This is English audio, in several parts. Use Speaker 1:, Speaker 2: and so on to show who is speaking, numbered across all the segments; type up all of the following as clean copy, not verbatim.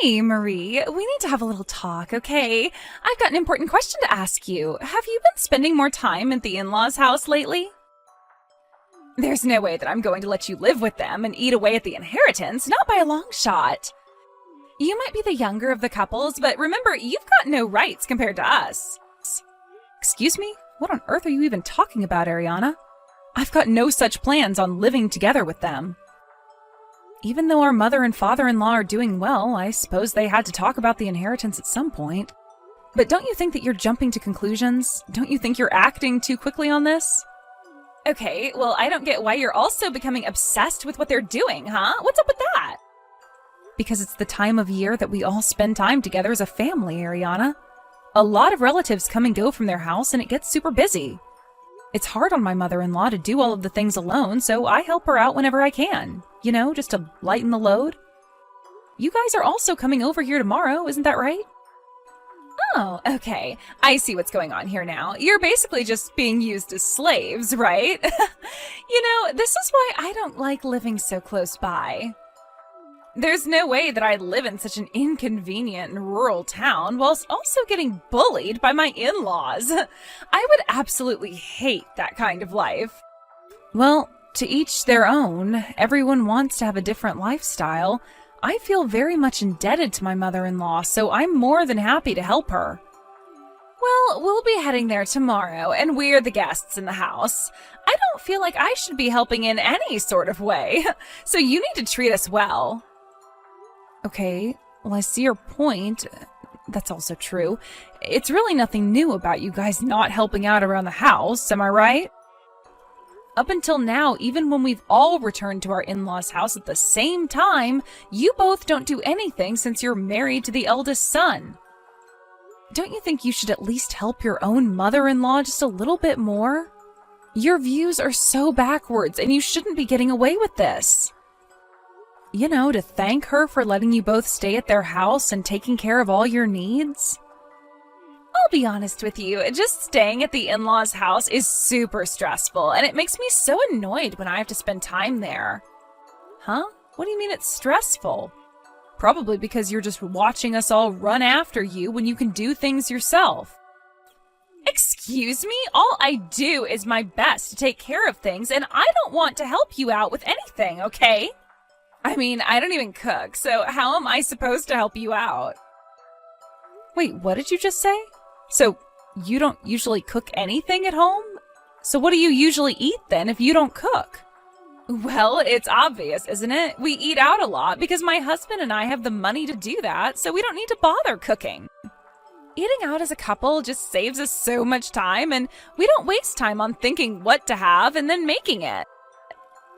Speaker 1: Hey, Marie, we need to have a little talk, okay? I've got an important question to ask you. Have you been spending more time at the in-laws' house lately? There's no way that I'm going to let you live with them and eat away at the inheritance, not by a long shot. You might be the younger of the couples, but remember, you've got no rights compared to us. Excuse me? What on earth are you even talking about, Ariana? I've got no such plans on living together with them. Even though our mother and father-in-law are doing well, I suppose they had to talk about the inheritance at some point. But don't you think that you're jumping to conclusions? Don't you think you're acting too quickly on this? Okay, well, I don't get why you're also becoming obsessed with what they're doing, huh? What's up with that? Because it's the time of year that we all spend time together as a family, Ariana. A lot of relatives come and go from their house, and it gets super busy. It's hard on my mother-in-law to do all of the things alone, so I help her out whenever I can. You know, just to lighten the load. You guys are also coming over here tomorrow, isn't that right? Oh, okay. I see what's going on here now. You're basically just being used as slaves, right? This is why I don't like living so close by. There's no way that I'd live in such an inconvenient and rural town whilst also getting bullied by my in-laws. I would absolutely hate that kind of life. Well, to each their own. Everyone wants to have a different lifestyle. I feel very much indebted to my mother-in-law, so I'm more than happy to help her. Well, we'll be heading there tomorrow, and we're the guests in the house. I don't feel like I should be helping in any sort of way, so you need to treat us well. Okay, well, I see your point. That's also true. It's really nothing new about you guys not helping out around the house, am I right? Up until now, even when we've all returned to our in-laws' house at the same time, you both don't do anything since you're married to the eldest son. Don't you think you should at least help your own mother-in-law just a little bit more? Your views are so backwards, and you shouldn't be getting away with this. You know, to thank her for letting you both stay at their house and taking care of all your needs? I'll be honest with you, just staying at the in-laws' house is super stressful, and it makes me so annoyed when I have to spend time there. Huh? What do you mean it's stressful? Probably because you're just watching us all run after you when you can do things yourself. Excuse me? All I do is my best to take care of things, and I don't want to help you out with anything, okay? I mean, I don't even cook, so how am I supposed to help you out? Wait, what did you just say? So, you don't usually cook anything at home? So what do you usually eat then if you don't cook? Well, it's obvious, isn't it? We eat out a lot because my husband and I have the money to do that, so we don't need to bother cooking. Eating out as a couple just saves us so much time, and we don't waste time on thinking what to have and then making it.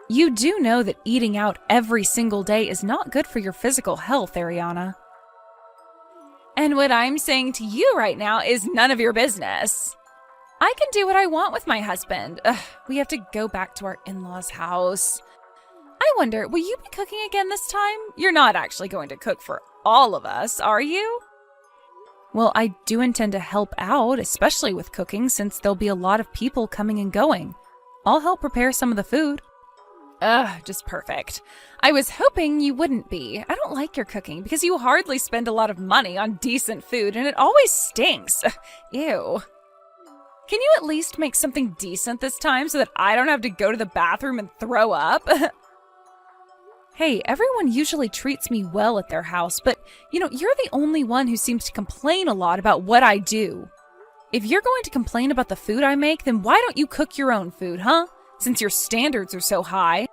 Speaker 1: You do know that eating out every single day is not good for your physical health, Ariana. And what I'm saying to you right now is none of your business. I can do what I want with my husband. We have to go back to our in-laws' house. I wonder, will you be cooking again this time? You're not actually going to cook for all of us, are you? Well, I do intend to help out, especially with cooking, since there'll be a lot of people coming and going. I'll help prepare some of the food. Just perfect. I was hoping you wouldn't be. I don't like your cooking because you hardly spend a lot of money on decent food and it always stinks. Ew. Can you at least make something decent this time so that I don't have to go to the bathroom and throw up? Hey, everyone usually treats me well at their house, but, you're the only one who seems to complain a lot about what I do. If you're going to complain about the food I make, then why don't you cook your own food, huh? Since your standards are so high.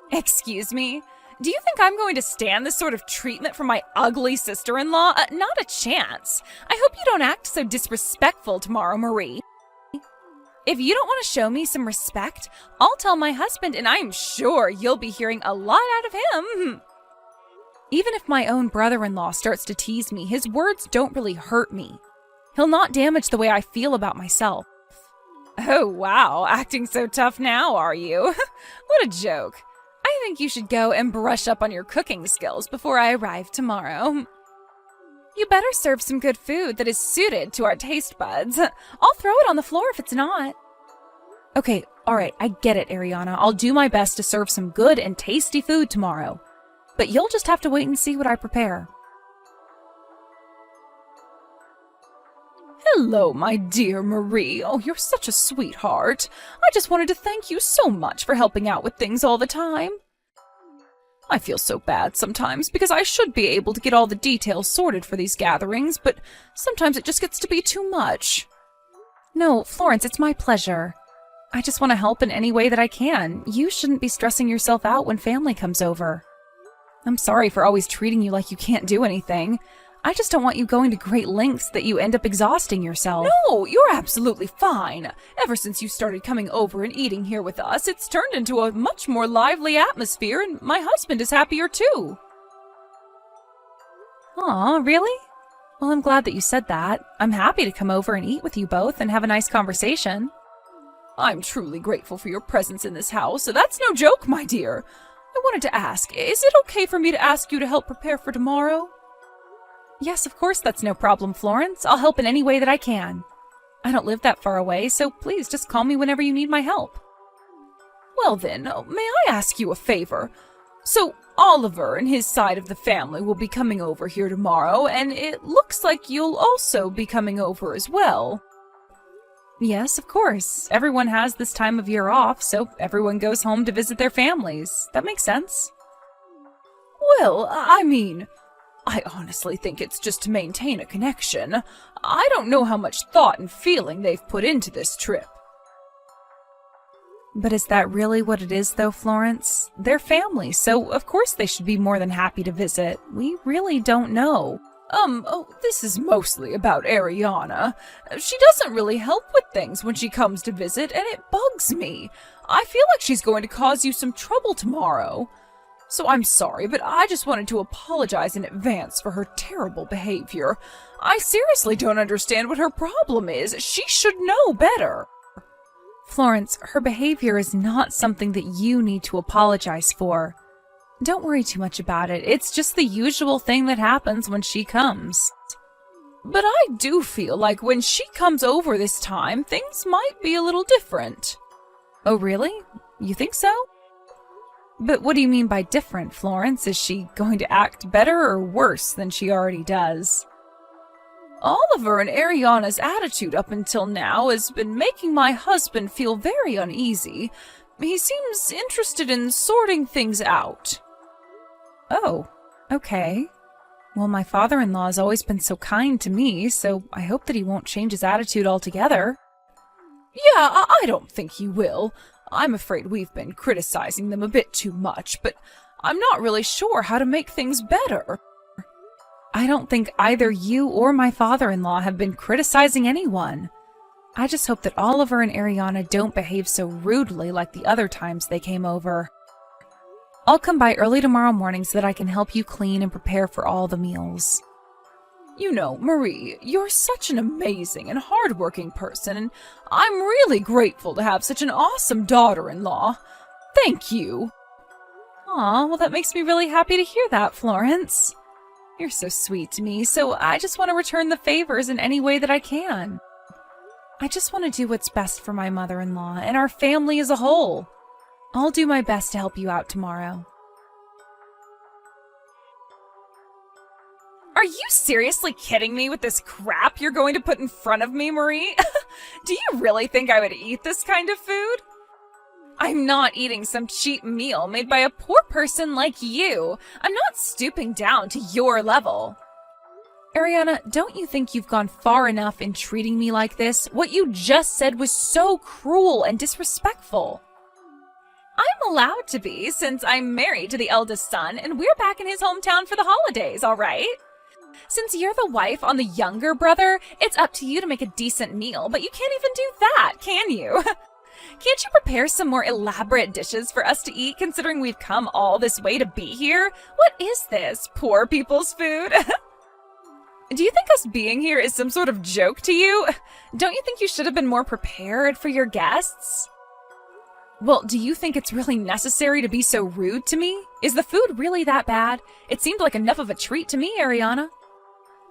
Speaker 1: Excuse me? Do you think I'm going to stand this sort of treatment from my ugly sister-in-law? Not a chance. I hope you don't act so disrespectful tomorrow, Marie. If you don't want to show me some respect, I'll tell my husband, and I'm sure you'll be hearing a lot out of him. Even if my own brother-in-law starts to tease me, his words don't really hurt me. He'll not damage the way I feel about myself. Oh, wow, acting so tough now, are you? What a joke. I think you should go and brush up on your cooking skills before I arrive tomorrow. You better serve some good food that is suited to our taste buds. I'll throw it on the floor if it's not. Okay, alright, I get it, Ariana. I'll do my best to serve some good and tasty food tomorrow. But you'll just have to wait and see what I prepare. Hello, my dear Marie. Oh, you're such a sweetheart. I just wanted to thank you so much for helping out with things all the time. I feel so bad sometimes because I should be able to get all the details sorted for these gatherings, but sometimes it just gets to be too much. No, Florence, it's my pleasure. I just want to help in any way that I can. You shouldn't be stressing yourself out when family comes over. I'm sorry for always treating you like you can't do anything. I just don't want you going to great lengths that you end up exhausting yourself. No, you're absolutely fine. Ever since you started coming over and eating here with us, it's turned into a much more lively atmosphere, and my husband is happier too. Aw, really? Well, I'm glad that you said that. I'm happy to come over and eat with you both and have a nice conversation. I'm truly grateful for your presence in this house, so that's no joke, my dear. I wanted to ask, is it okay for me to ask you to help prepare for tomorrow? Yes, of course, that's no problem, Florence. I'll help in any way that I can. I don't live that far away, so please just call me whenever you need my help. Well then, may I ask you a favor? So, Oliver and his side of the family will be coming over here tomorrow, and it looks like you'll also be coming over as well. Yes, of course. Everyone has this time of year off, so everyone goes home to visit their families. That makes sense. Well, I mean, I honestly think it's just to maintain a connection. I don't know how much thought and feeling they've put into this trip. But is that really what it is, though, Florence? They're family, so of course they should be more than happy to visit. We really don't know. This is mostly about Ariana. She doesn't really help with things when she comes to visit, and it bugs me. I feel like she's going to cause you some trouble tomorrow. So I'm sorry, but I just wanted to apologize in advance for her terrible behavior. I seriously don't understand what her problem is. She should know better. Florence, her behavior is not something that you need to apologize for. Don't worry too much about it. It's just the usual thing that happens when she comes. But I do feel like when she comes over this time, things might be a little different. Oh, really? You think so? But what do you mean by different, Florence? Is she going to act better or worse than she already does? Oliver and Ariana's attitude up until now has been making my husband feel very uneasy. He seems interested in sorting things out. Oh, okay. Well, my father-in-law has always been so kind to me, so I hope that he won't change his attitude altogether. Yeah, I don't think he will. I'm afraid we've been criticizing them a bit too much, but I'm not really sure how to make things better. I don't think either you or my father-in-law have been criticizing anyone. I just hope that Oliver and Ariana don't behave so rudely like the other times they came over. I'll come by early tomorrow morning so that I can help you clean and prepare for all the meals. You know, Marie, you're such an amazing and hardworking person, and I'm really grateful to have such an awesome daughter-in-law. Thank you. Aw, well that makes me really happy to hear that, Florence. You're so sweet to me, so I just want to return the favors in any way that I can. I just want to do what's best for my mother-in-law and our family as a whole. I'll do my best to help you out tomorrow. Are you seriously kidding me with this crap you're going to put in front of me, Marie? Do you really think I would eat this kind of food? I'm not eating some cheap meal made by a poor person like you. I'm not stooping down to your level. Ariana, don't you think you've gone far enough in treating me like this? What you just said was so cruel and disrespectful. I'm allowed to be, since I'm married to the eldest son, and we're back in his hometown for the holidays, all right? Since you're the wife on the younger brother, it's up to you to make a decent meal, but you can't even do that, can you? Can't you prepare some more elaborate dishes for us to eat, considering we've come all this way to be here? What is this, poor people's food? Do you think us being here is some sort of joke to you? Don't you think you should have been more prepared for your guests? Well, do you think it's really necessary to be so rude to me? Is the food really that bad? It seemed like enough of a treat to me, Ariana.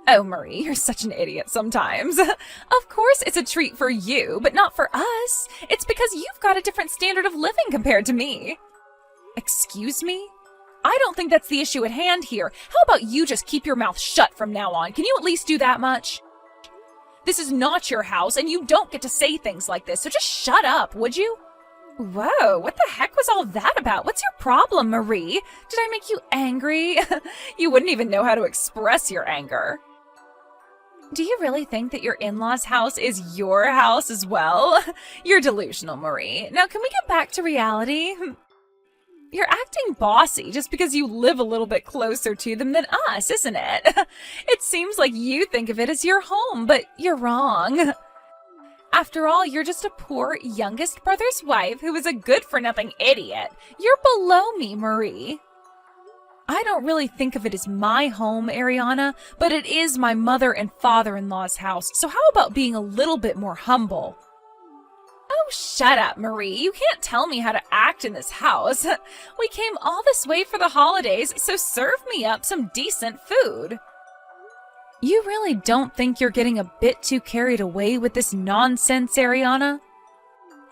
Speaker 1: Oh, Marie, you're such an idiot sometimes. Of course it's a treat for you, but not for us. It's because you've got a different standard of living compared to me. Excuse me? I don't think that's the issue at hand here. How about you just keep your mouth shut from now on? Can you at least do that much? This is not your house, and you don't get to say things like this, so just shut up, would you? Whoa, what the heck was all that about? What's your problem, Marie? Did I make you angry? You wouldn't even know how to express your anger. Do you really think that your in-laws' house is your house as well? You're delusional, Marie. Now, can we get back to reality? You're acting bossy just because you live a little bit closer to them than us, isn't it? It seems like you think of it as your home, but you're wrong. After all, you're just a poor youngest brother's wife who is a good-for-nothing idiot. You're below me, Marie. I don't really think of it as my home, Ariana, but it is my mother and father-in-law's house, so how about being a little bit more humble? Oh, shut up, Marie. You can't tell me how to act in this house. We came all this way for the holidays, so serve me up some decent food. You really don't think you're getting a bit too carried away with this nonsense, Ariana?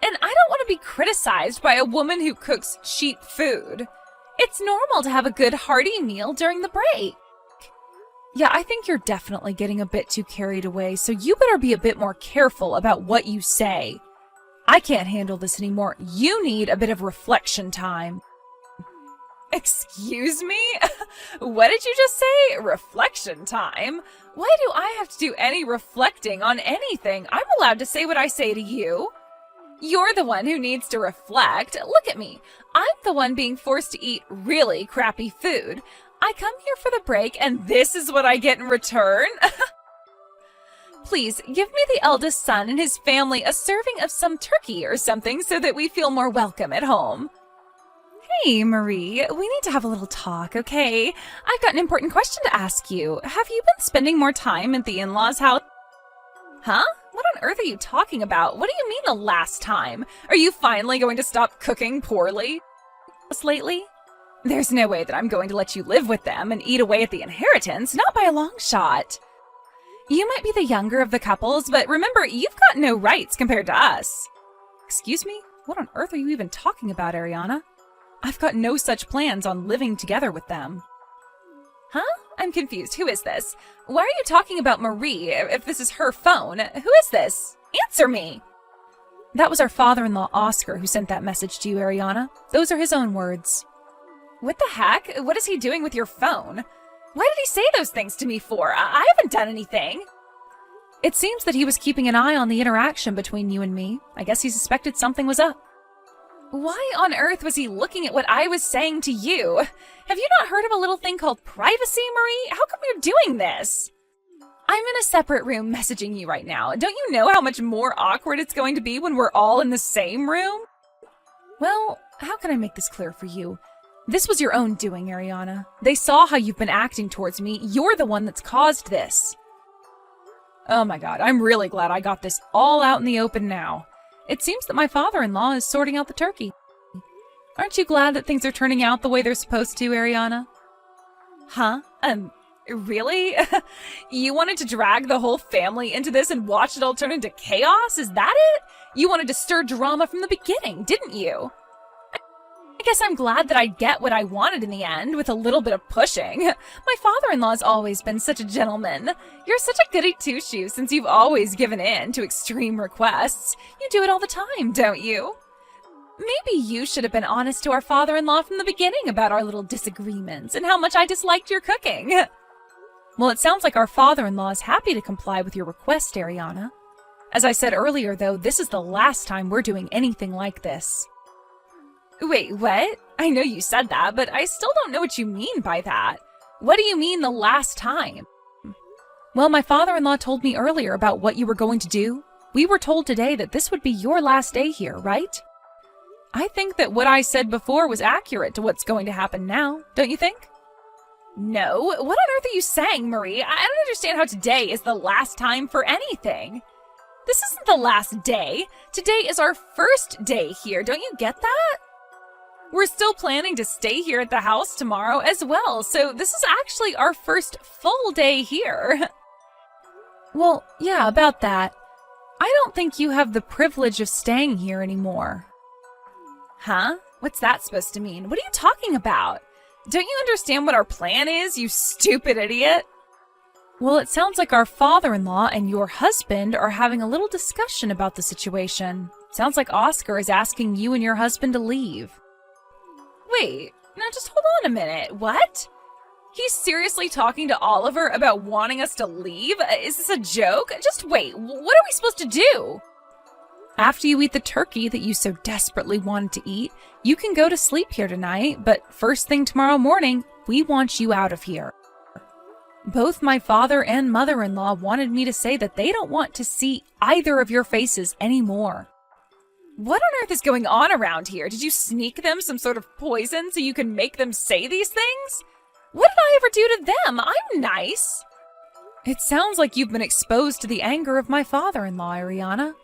Speaker 1: And I don't want to be criticized by a woman who cooks cheap food. It's normal to have a good hearty meal during the break. Yeah, I think you're definitely getting a bit too carried away, so you better be a bit more careful about what you say. I can't handle this anymore. You need a bit of reflection time. Excuse me? What did you just say? Reflection time? Why do I have to do any reflecting on anything? I'm allowed to say what I say to you. You're the one who needs to reflect. Look at me. I'm the one being forced to eat really crappy food. I come here for the break, and this is what I get in return? Please, give me the eldest son and his family a serving of some turkey or something so that we feel more welcome at home. Hey, Marie, we need to have a little talk, okay? I've got an important question to ask you. Have you been spending more time at the in-laws' house? Huh? What on earth are you talking about? What do you mean the last time? Are you finally going to stop cooking poorly lately? There's no way that I'm going to let you live with them and eat away at the inheritance, not by a long shot. You might be the younger of the couples, but remember, you've got no rights compared to us. Excuse me? What on earth are you even talking about, Ariana? I've got no such plans on living together with them. Huh? I'm confused. Who is this? Why are you talking about Marie if this is her phone? Who is this? Answer me! That was our father-in-law, Oscar, who sent that message to you, Ariana. Those are his own words. What the heck? What is he doing with your phone? Why did he say those things to me for? I haven't done anything. It seems that he was keeping an eye on the interaction between you and me. I guess he suspected something was up. Why on earth was he looking at what I was saying to you? Have you not heard of a little thing called privacy, Marie? How come you're doing this? I'm in a separate room messaging you right now. Don't you know how much more awkward it's going to be when we're all in the same room? Well, how can I make this clear for you? This was your own doing, Ariana. They saw how you've been acting towards me. You're the one that's caused this. Oh my God, I'm really glad I got this all out in the open now. It seems that my father-in-law is sorting out the turkey. Aren't you glad that things are turning out the way they're supposed to, Ariana? Huh? Really? You wanted to drag the whole family into this and watch it all turn into chaos? Is that it? You wanted to stir drama from the beginning, didn't you? I guess I'm glad that I get what I wanted in the end, with a little bit of pushing. My father-in-law's always been such a gentleman. You're such a goody two-shoes since you've always given in to extreme requests. You do it all the time, don't you? Maybe you should have been honest to our father-in-law from the beginning about our little disagreements and how much I disliked your cooking. Well, it sounds like our father-in-law is happy to comply with your request, Ariana. As I said earlier, though, this is the last time we're doing anything like this. Wait, what? I know you said that, but I still don't know what you mean by that. What do you mean the last time? Well, my father-in-law told me earlier about what you were going to do. We were told today that this would be your last day here, right? I think that what I said before was accurate to what's going to happen now, don't you think? No, what on earth are you saying, Marie? I don't understand how today is the last time for anything. This isn't the last day. Today is our first day here, don't you get that? We're still planning to stay here at the house tomorrow as well, so this is actually our first full day here. Well, yeah, about that. I don't think you have the privilege of staying here anymore. Huh? What's that supposed to mean? What are you talking about? Don't you understand what our plan is, you stupid idiot? Well, it sounds like our father-in-law and your husband are having a little discussion about the situation. Sounds like Oscar is asking you and your husband to leave. Wait, now just hold on a minute. What? He's seriously talking to Oliver about wanting us to leave? Is this a joke? Just wait, what are we supposed to do? After you eat the turkey that you so desperately wanted to eat, you can go to sleep here tonight, but first thing tomorrow morning, we want you out of here. Both my father and mother-in-law wanted me to say that they don't want to see either of your faces anymore. What on earth is going on around here? Did you sneak them some sort of poison so you can make them say these things? What did I ever do to them? I'm nice. It sounds like you've been exposed to the anger of my father-in-law, Ariana.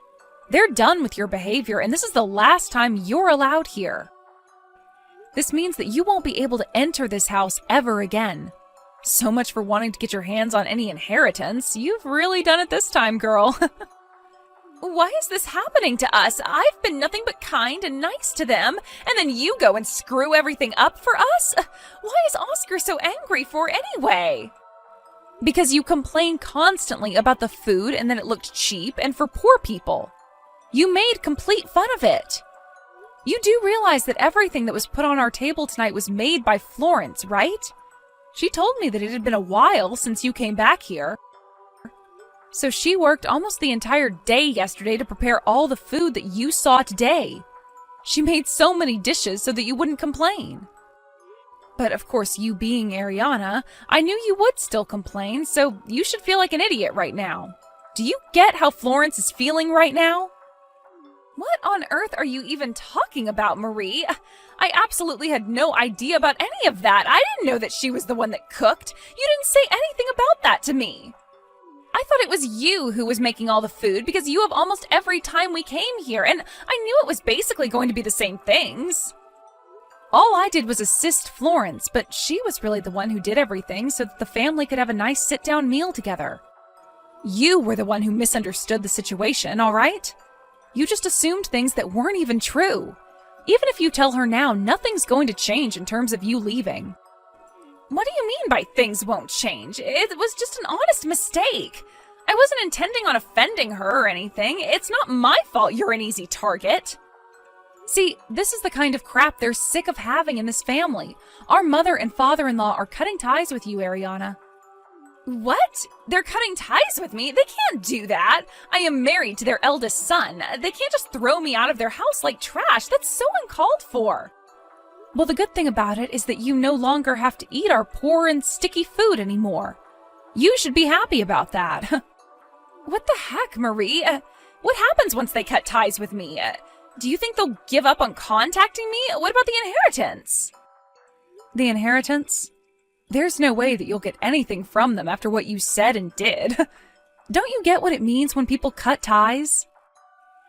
Speaker 1: They're done with your behavior, and this is the last time you're allowed here. This means that you won't be able to enter this house ever again. So much for wanting to get your hands on any inheritance. You've really done it this time, girl. Why is this happening to us? I've been nothing but kind and nice to them, and then you go and screw everything up for us? Why is Oscar so angry for anyway? Because you complain constantly about the food and that it looked cheap and for poor people. You made complete fun of it. You do realize that everything that was put on our table tonight was made by Florence, right? She told me that it had been a while since you came back here. So she worked almost the entire day yesterday to prepare all the food that you saw today. She made so many dishes so that you wouldn't complain. But of course, you being Ariana, I knew you would still complain, so you should feel like an idiot right now. Do you get how Florence is feeling right now? What on earth are you even talking about, Marie? I absolutely had no idea about any of that. I didn't know that she was the one that cooked. You didn't say anything about that to me. I thought it was you who was making all the food because you have almost every time we came here, and I knew it was basically going to be the same things. All I did was assist Florence, but she was really the one who did everything so that the family could have a nice sit-down meal together. You were the one who misunderstood the situation, all right? You just assumed things that weren't even true. Even if you tell her now, nothing's going to change in terms of you leaving. What do you mean by things won't change? It was just an honest mistake. I wasn't intending on offending her or anything. It's not my fault you're an easy target. See, this is the kind of crap they're sick of having in this family. Our mother and father-in-law are cutting ties with you, Ariana. What? They're cutting ties with me? They can't do that. I am married to their eldest son. They can't just throw me out of their house like trash. That's so uncalled for. Well, the good thing about it is that you no longer have to eat our poor and sticky food anymore. You should be happy about that. What the heck, Marie? What happens once they cut ties with me? Do you think they'll give up on contacting me? What about the inheritance? The inheritance? There's no way that you'll get anything from them after what you said and did. Don't you get what it means when people cut ties?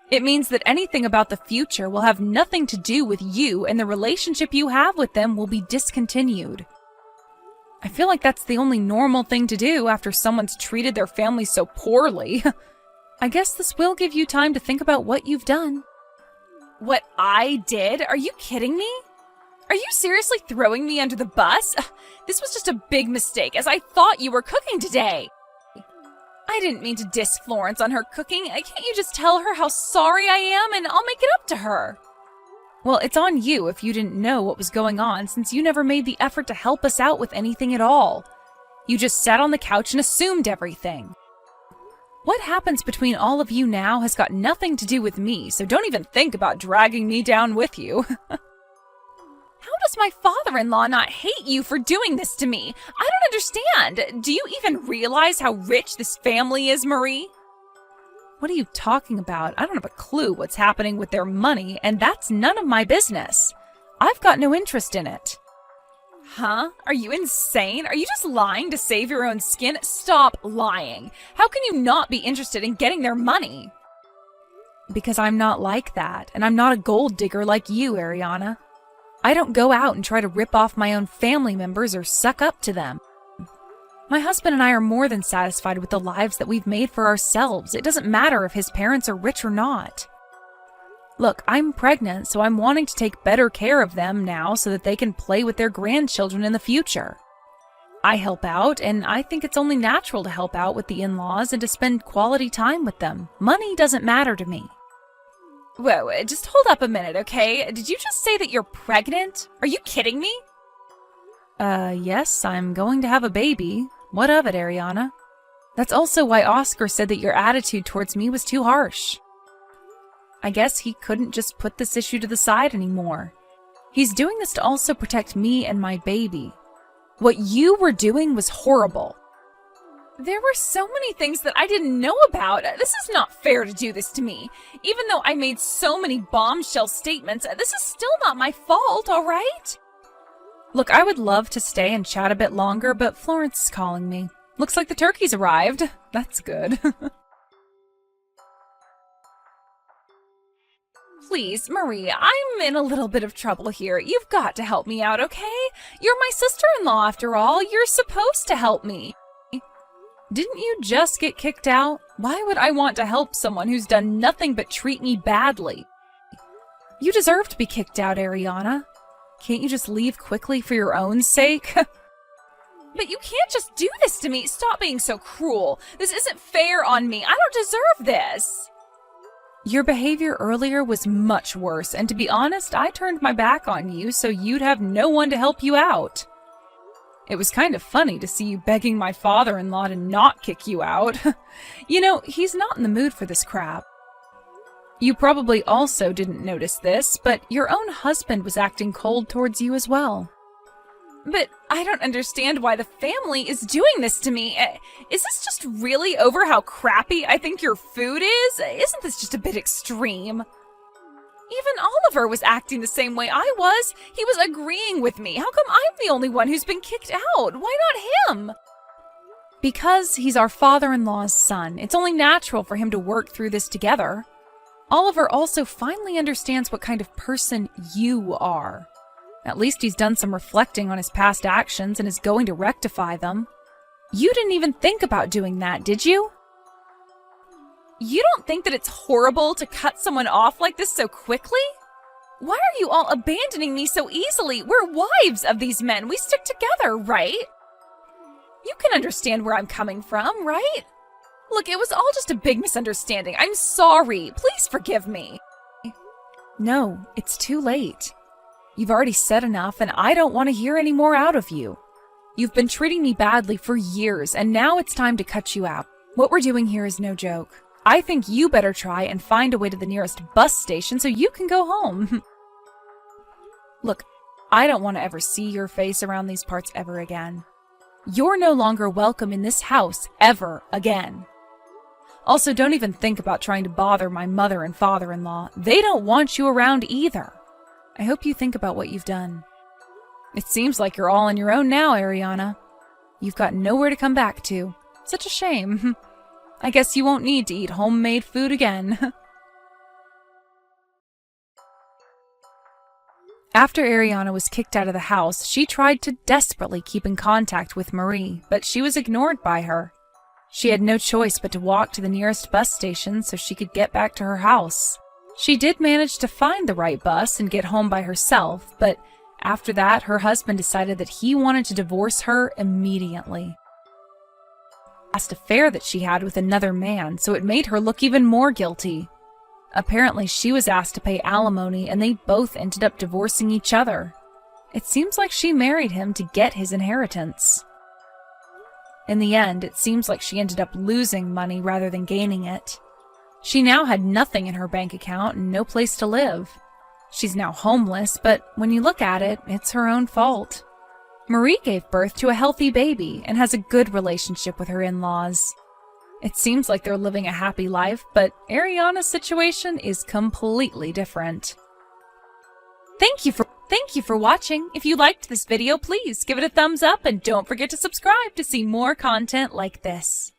Speaker 1: It means that anything about the future will have nothing to do with you, and the relationship you have with them will be discontinued. I feel like that's the only normal thing to do after someone's treated their family so poorly. I guess this will give you time to think about what you've done. What I did? Are you kidding me? Are you seriously throwing me under the bus? This was just a big mistake, as I thought you were cooking today. I didn't mean to diss Florence on her cooking. Can't you just tell her how sorry I am, and I'll make it up to her? Well, it's on you if you didn't know what was going on, since you never made the effort to help us out with anything at all. You just sat on the couch and assumed everything. What happens between all of you now has got nothing to do with me, so don't even think about dragging me down with you. How does my father-in-law not hate you for doing this to me? I don't understand. Do you even realize how rich this family is, Marie? What are you talking about? I don't have a clue what's happening with their money, and that's none of my business. I've got no interest in it. Huh? Are you insane? Are you just lying to save your own skin? Stop lying. How can you not be interested in getting their money? Because I'm not like that, and I'm not a gold digger like you, Ariana. I don't go out and try to rip off my own family members or suck up to them. My husband and I are more than satisfied with the lives that we've made for ourselves. It doesn't matter if his parents are rich or not. Look, I'm pregnant, so I'm wanting to take better care of them now so that they can play with their grandchildren in the future. I help out, and I think it's only natural to help out with the in-laws and to spend quality time with them. Money doesn't matter to me. Whoa, just hold up a minute, okay? Did you just say that you're pregnant? Are you kidding me? Yes, I'm going to have a baby. What of it, Ariana? That's also why Oscar said that your attitude towards me was too harsh. I guess he couldn't just put this issue to the side anymore. He's doing this to also protect me and my baby. What you were doing was horrible. There were so many things that I didn't know about. This is not fair to do this to me. Even though I made so many bombshell statements, this is still not my fault, all right? Look, I would love to stay and chat a bit longer, but Florence is calling me. Looks like the turkey's arrived. That's good. Please, Marie, I'm in a little bit of trouble here. You've got to help me out, okay? You're my sister-in-law, after all. You're supposed to help me. Didn't you just get kicked out? Why would I want to help someone who's done nothing but treat me badly? You deserve to be kicked out, Ariana. Can't you just leave quickly for your own sake? But you can't just do this to me. Stop being so cruel. This isn't fair on me. I don't deserve this. Your behavior earlier was much worse, and to be honest, I turned my back on you so you'd have no one to help you out. It was kind of funny to see you begging my father-in-law to not kick you out. You know, he's not in the mood for this crap. You probably also didn't notice this, but your own husband was acting cold towards you as well. But I don't understand why the family is doing this to me. Is this just really over how crappy I think your food is? Isn't this just a bit extreme? Even Oliver was acting the same way I was. He was agreeing with me. How come I'm the only one who's been kicked out? Why not him? Because he's our father-in-law's son. It's only natural for him to work through this together. Oliver also finally understands what kind of person you are. At least he's done some reflecting on his past actions and is going to rectify them. You didn't even think about doing that, did you? You don't think that it's horrible to cut someone off like this so quickly? Why are you all abandoning me so easily? We're wives of these men. We stick together, right? You can understand where I'm coming from, right? Look, it was all just a big misunderstanding. I'm sorry. Please forgive me. No, it's too late. You've already said enough, and I don't want to hear any more out of you. You've been treating me badly for years, and now it's time to cut you out. What we're doing here is no joke. I think you better try and find a way to the nearest bus station so you can go home. Look, I don't want to ever see your face around these parts ever again. You're no longer welcome in this house ever again. Also, don't even think about trying to bother my mother and father-in-law. They don't want you around either. I hope you think about what you've done. It seems like you're all on your own now, Ariana. You've got nowhere to come back to. Such a shame. I guess you won't need to eat homemade food again. After Ariana was kicked out of the house, she tried to desperately keep in contact with Marie, but she was ignored by her. She had no choice but to walk to the nearest bus station so she could get back to her house. She did manage to find the right bus and get home by herself, but after that, her husband decided that he wanted to divorce her immediately. Past affair that she had with another man, so it made her look even more guilty. Apparently, she was asked to pay alimony, and they both ended up divorcing each other. It seems like she married him to get his inheritance. In the end, it seems like she ended up losing money rather than gaining it. She now had nothing in her bank account and no place to live. She's now homeless, but when you look at it, it's her own fault. Marie gave birth to a healthy baby and has a good relationship with her in-laws. It seems like they're living a happy life, but Ariana's situation is completely different. Thank you for watching. If you liked this video, please give it a thumbs up and don't forget to subscribe to see more content like this.